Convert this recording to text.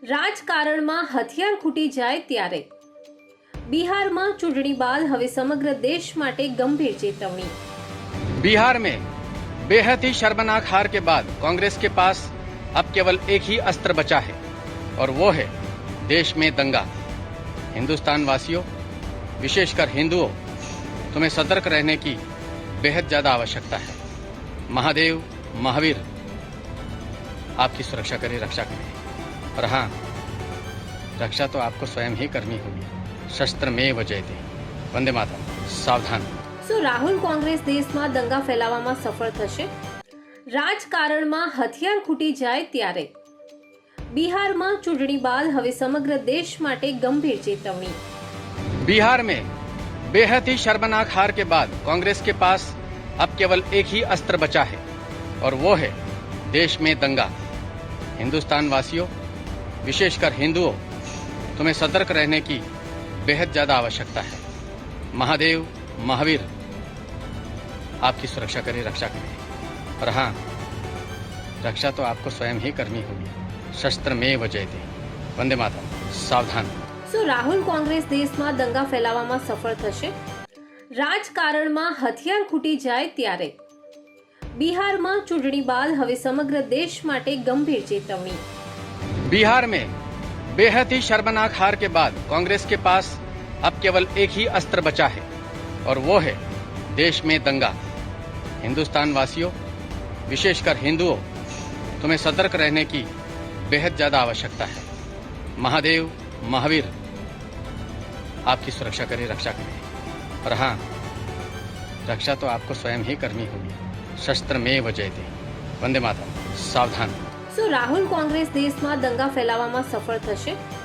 રાજકારણમાં હથિયાર ખૂટી જાય ત્યારે બિહારમાં ચૂંટણી બાદ હવે સમગ્ર દેશ માટે ગંભીર ચેતવણી। बिहार में बेहद ही शर्मनाक हार के बाद कांग्रेस के पास अब केवल एक ही अस्त्र बचा है और वो है देश में दंगा। हिंदुस्तान वासियों, विशेषकर हिंदुओं, तुम्हें सतर्क रहने की बेहद ज्यादा आवश्यकता है। महादेव महावीर आपकी सुरक्षा करे, रक्षा करे। और हाँ, रक्षा तो आपको स्वयं ही करनी होगी। शस्त्र में जयते। वंदे मातरम। सावधान। શું રાહુલ કોંગ્રેસ દેશમાં દંગા ફેલાવવામાં સફળ થશે? રાજકારણમાં હથિયાર ખૂટી જાય ત્યારે બિહારમાં ચૂંટણી બાદ હવે સમગ્ર દેશ માટે ગંભીર ચેતવણી। बिहार में बेहद ही शर्मनाक हार के बाद कांग्रेस के पास अब केवल एक ही अस्त्र बचा है और वो है देश में दंगा। हिंदुस्तान वासियों, विशेषकर हिंदुओं, तुम्हें सतर्क रहने की बेहद ज्यादा आवश्यकता है। महादेव महावीर आपकी सुरक्षा करे, रक्षा करे। और हाँ, रक्षा तो आपको स्वयं ही करनी होगी। शस्त्र में जयते। वंदे मातरम। सावधान। શું રાહુલ કોંગ્રેસ દેશમાં દંગા ફેલાવવામાં સફળ થશે? રાજકારણમાં હથિયાર ખૂટી જાય ત્યારે બિહારમાં ચૂંટણી બાદ હવે સમગ્ર દેશ માટે ગંભીર ચેતવણી। बिहार में बेहद ही शर्मनाक हार के बाद कांग्रेस के पास अब केवल एक ही अस्त्र बचा है और वो है देश में दंगा। हिंदुस्तान वासियों, विशेषकर हिंदुओं, तुम्हें सतर्क रहने की बेहद ज्यादा आवश्यकता है। महादेव महावीर आपकी सुरक्षा करे, रक्षा करे। और हाँ, रक्षा तो आपको स्वयं ही करनी होगी। शस्त्र में जयते। वंदे मातरम। सावधान। શું રાહુલ કોંગ્રેસ દેશમાં દંગા ફેલાવવામાં સફળ થશે?